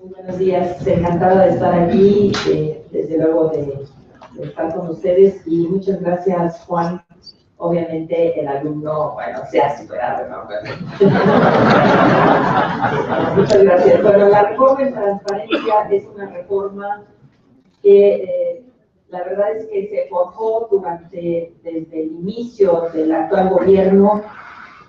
Muy buenos días, encantada de estar aquí, desde luego de estar con ustedes, y muchas gracias, Juan. Obviamente el alumno, bueno, se ha superado, ¿no? Muchas gracias. Bueno, la reforma en transparencia es una reforma que la verdad es que se forjó desde el inicio del actual gobierno,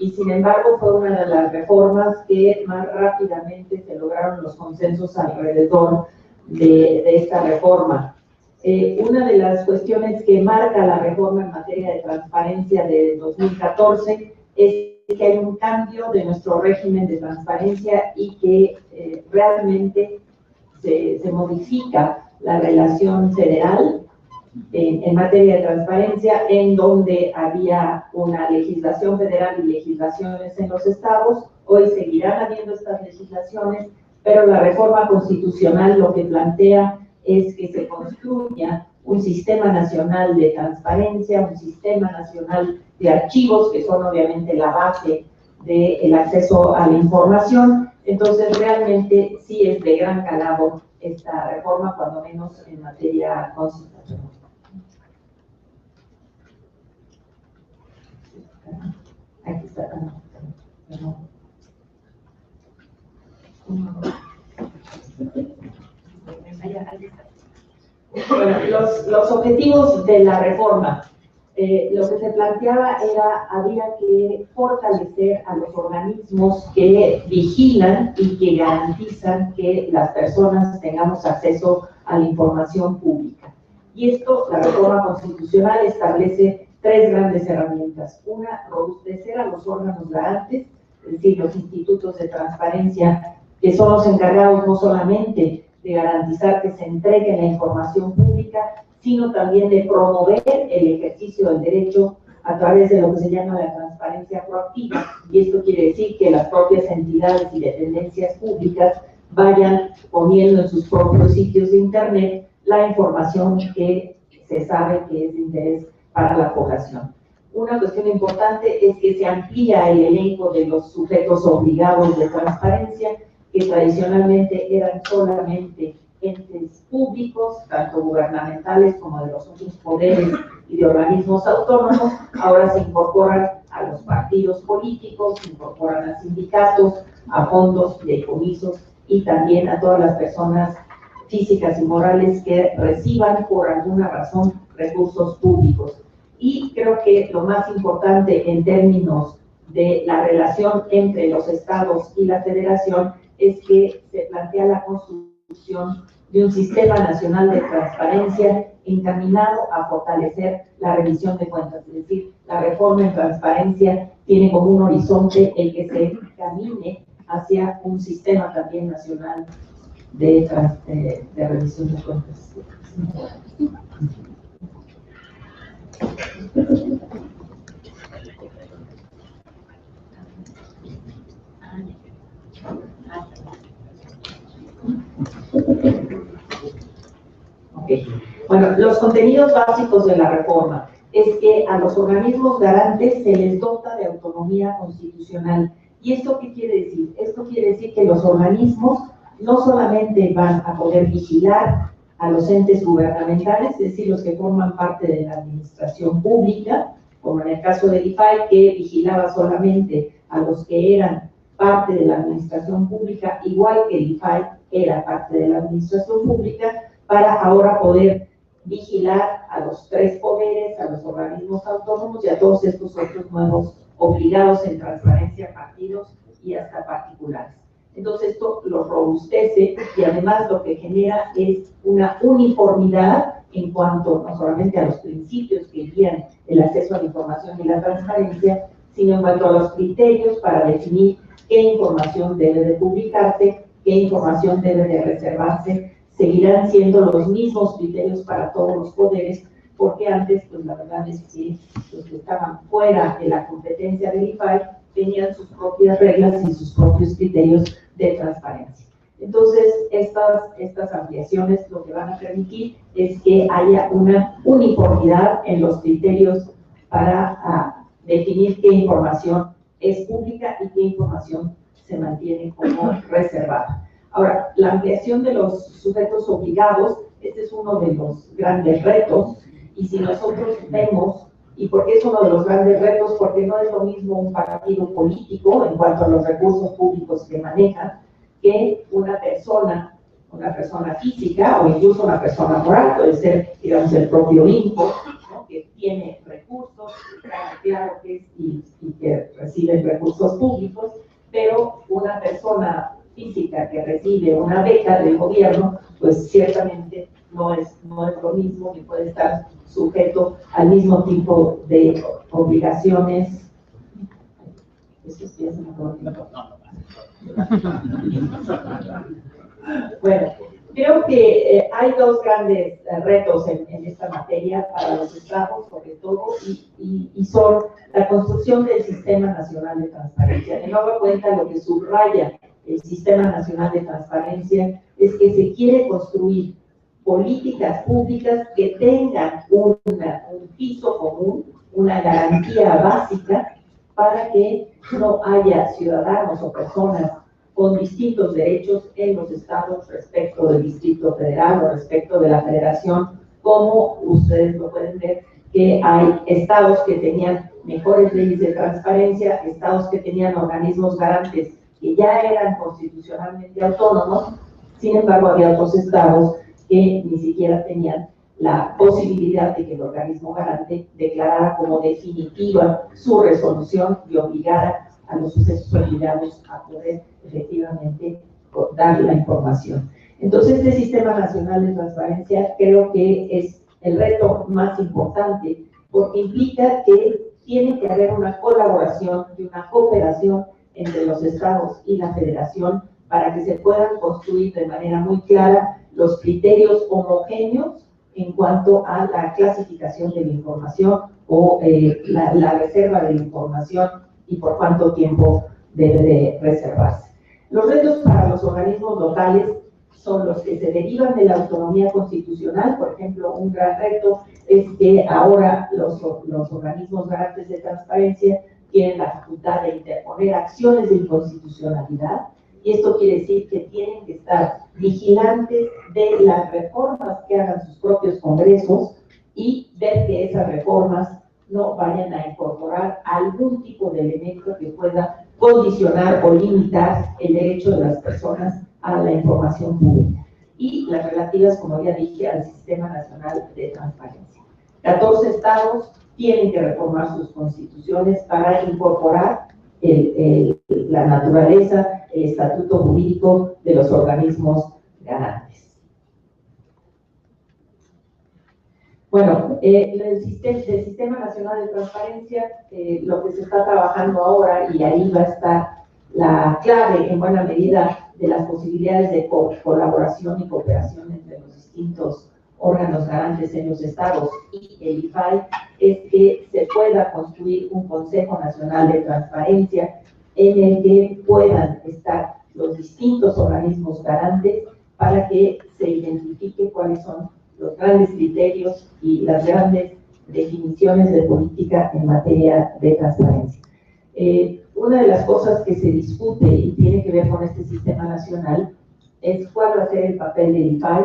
y sin embargo fue una de las reformas que más rápidamente se lograron los consensos alrededor de esta reforma. Una de las cuestiones que marca la reforma en materia de transparencia de 2014 es que hay un cambio de nuestro régimen de transparencia y que realmente se modifica la relación federal en materia de transparencia, en donde había una legislación federal y legislaciones en los estados. Hoy seguirán habiendo estas legislaciones, pero la reforma constitucional lo que plantea es que se construya un sistema nacional de transparencia, un sistema nacional de archivos, que son obviamente la base del acceso a la información. Entonces, realmente sí es de gran calado esta reforma, cuando menos en materia constitucional. Aquí está. Bueno, los objetivos de la reforma, lo que se planteaba había que fortalecer a los organismos que vigilan y que garantizan que las personas tengamos acceso a la información pública. Y esto, la reforma constitucional establece tres grandes herramientas. Una, robustecer a los órganos garantes, es decir, los institutos de transparencia, que son los encargados no solamente de garantizar que se entregue la información pública, sino también de promover el ejercicio del derecho a través de lo que se llama la transparencia proactiva. Y esto quiere decir que las propias entidades y dependencias públicas vayan poniendo en sus propios sitios de Internet la información que se sabe que es de interés para la población. Una cuestión importante es que se amplía el elenco de los sujetos obligados de transparencia, que tradicionalmente eran solamente entes públicos, tanto gubernamentales como de los otros poderes y de organismos autónomos. Ahora se incorporan a los partidos políticos, se incorporan a sindicatos, a fondos de comisos y también a todas las personas físicas y morales que reciban por alguna razón recursos públicos. Y creo que lo más importante en términos de la relación entre los estados y la federación es que se plantea la construcción de un sistema nacional de transparencia encaminado a fortalecer la rendición de cuentas. Es decir, la reforma en transparencia tiene como un horizonte el que se camine hacia un sistema también nacional de rendición de cuentas. Okay. Bueno, los contenidos básicos de la reforma es que a los organismos garantes se les dota de autonomía constitucional. ¿Y esto qué quiere decir? Esto quiere decir que los organismos no solamente van a poder vigilar a los entes gubernamentales, es decir, los que forman parte de la administración pública, como en el caso del IFAI, que vigilaba solamente a los que eran parte de la administración pública, igual que el IFAI era parte de la administración pública, para ahora poder vigilar a los tres poderes, a los organismos autónomos y a todos estos otros nuevos obligados en transparencia, partidos y hasta particulares. Entonces esto lo robustece, y además lo que genera es una uniformidad en cuanto no solamente a los principios que guían el acceso a la información y la transparencia, sino en cuanto a los criterios para definir qué información debe de publicarse, qué información debe de reservarse. Seguirán siendo los mismos criterios para todos los poderes, porque antes, pues la verdad es que los que estaban fuera de la competencia del IFAI tenían sus propias reglas y sus propios criterios de transparencia. Entonces, estas ampliaciones lo que van a permitir es que haya una uniformidad en los criterios para definir qué información es pública y qué información se mantiene como reservada. Ahora, la ampliación de los sujetos obligados, este es uno de los grandes retos, y si nosotros vemos, ¿y por qué es uno de los grandes retos? Porque no es lo mismo un partido político en cuanto a los recursos públicos que maneja, que una persona física o incluso una persona moral, puede ser, digamos, el propio hijo, ¿no?, que tiene recursos, claro que es, y que recibe recursos públicos, pero una persona física que recibe una beca del gobierno, pues ciertamente no es lo mismo, que puede estar sujeto al mismo tipo de obligaciones. Eso sí es mejor. Bueno, creo que hay dos grandes retos en esta materia para los estados, sobre todo, y son la construcción del Sistema Nacional de Transparencia. De nueva cuenta, lo que subraya el Sistema Nacional de Transparencia es que se quiere construir políticas públicas que tengan un piso común, una garantía básica, para que no haya ciudadanos o personas con distintos derechos en los estados respecto del Distrito Federal o respecto de la Federación, como ustedes lo pueden ver, que hay estados que tenían mejores leyes de transparencia, estados que tenían organismos garantes que ya eran constitucionalmente autónomos. Sin embargo, había otros estados que ni siquiera tenían la posibilidad de que el organismo garante declarara como definitiva su resolución y obligara a los sucesos obligados a poder efectivamente dar la información. Entonces, este Sistema Nacional de Transparencia creo que es el reto más importante, porque implica que tiene que haber una colaboración y una cooperación entre los estados y la federación para que se puedan construir de manera muy clara los criterios homogéneos en cuanto a la clasificación de la información o la reserva de la información y por cuánto tiempo debe de reservarse. Los retos para los organismos locales son los que se derivan de la autonomía constitucional. Por ejemplo, un gran reto es que ahora los organismos garantes de transparencia tienen la facultad de interponer acciones de inconstitucionalidad, y esto quiere decir que tienen que estar vigilantes de las reformas que hagan sus propios congresos y ver que esas reformas no vayan a incorporar algún tipo de elemento que pueda condicionar o limitar el derecho de las personas a la información pública, y las relativas, como ya dije, al Sistema Nacional de Transparencia. 14 estados tienen que reformar sus constituciones para incorporar la naturaleza, el estatuto jurídico de los organismos garantes. Bueno, del Sistema Nacional de Transparencia, lo que se está trabajando ahora, y ahí va a estar la clave en buena medida de las posibilidades de colaboración y cooperación entre los distintos órganos garantes en los estados y el IFAI, es que se pueda construir un Consejo Nacional de Transparencia en el que puedan estar los distintos organismos garantes para que se identifique cuáles son los grandes criterios y las grandes definiciones de política en materia de transparencia. Una de las cosas que se discute y tiene que ver con este sistema nacional es cuál va a ser el papel del IFAI.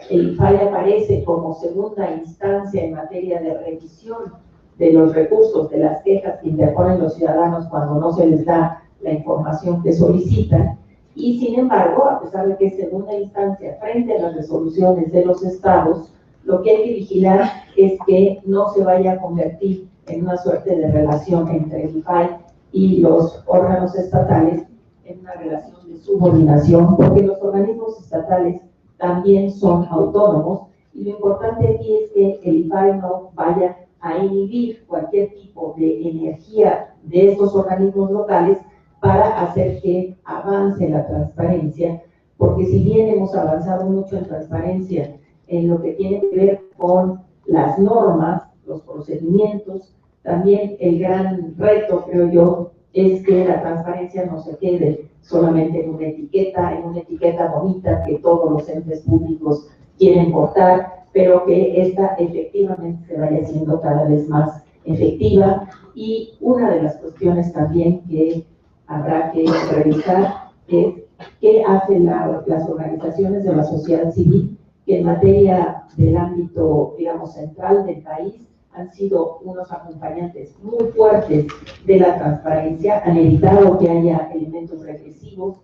El IFAI aparece como segunda instancia en materia de revisión de los recursos, de las quejas que interponen los ciudadanos cuando no se les da la información que solicitan, y sin embargo, a pesar de que es segunda instancia frente a las resoluciones de los estados, lo que hay que vigilar es que no se vaya a convertir en una suerte de relación entre el IFAI y los órganos estatales, en una relación de subordinación, porque los organismos estatales también son autónomos, y lo importante aquí es que el IFAI no vaya a inhibir cualquier tipo de energía de estos organismos locales para hacer que avance la transparencia, porque si bien hemos avanzado mucho en transparencia en lo que tiene que ver con las normas, los procedimientos, también el gran reto, creo yo, es que la transparencia no se quede solamente en una etiqueta bonita que todos los entes públicos quieren portar, pero que esta efectivamente se vaya haciendo cada vez más efectiva. Y una de las cuestiones también que habrá que revisar es qué hacen las organizaciones de la sociedad civil, que en materia del ámbito, digamos, central del país, han sido unos acompañantes muy fuertes de la transparencia, han evitado que haya elementos regresivos,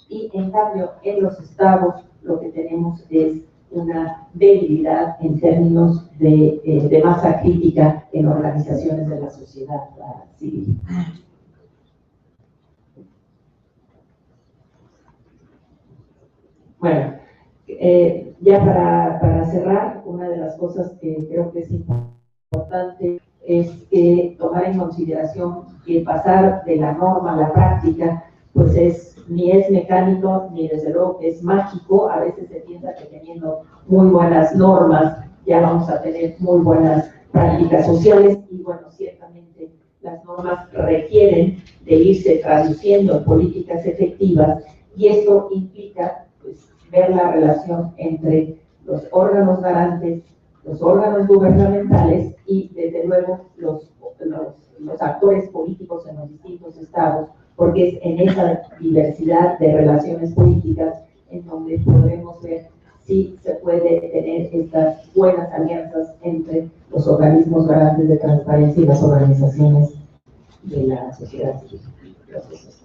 y en cambio en los estados lo que tenemos es una debilidad en términos de masa crítica en organizaciones de la sociedad civil. Bueno, ya para cerrar, una de las cosas que creo que es importante es que tomar en consideración que pasar de la norma a la práctica, pues ni es mecánico, ni desde luego es mágico. A veces se piensa que teniendo muy buenas normas ya vamos a tener muy buenas prácticas sociales, y bueno, ciertamente las normas requieren de irse traduciendo en políticas efectivas, y esto implica pues ver la relación entre los órganos garantes, los órganos gubernamentales y desde luego los actores políticos en los distintos estados, porque es en esa diversidad de relaciones políticas en donde podremos ver si se puede tener estas buenas alianzas entre los organismos garantes de transparencia y las organizaciones de la sociedad civil. Gracias.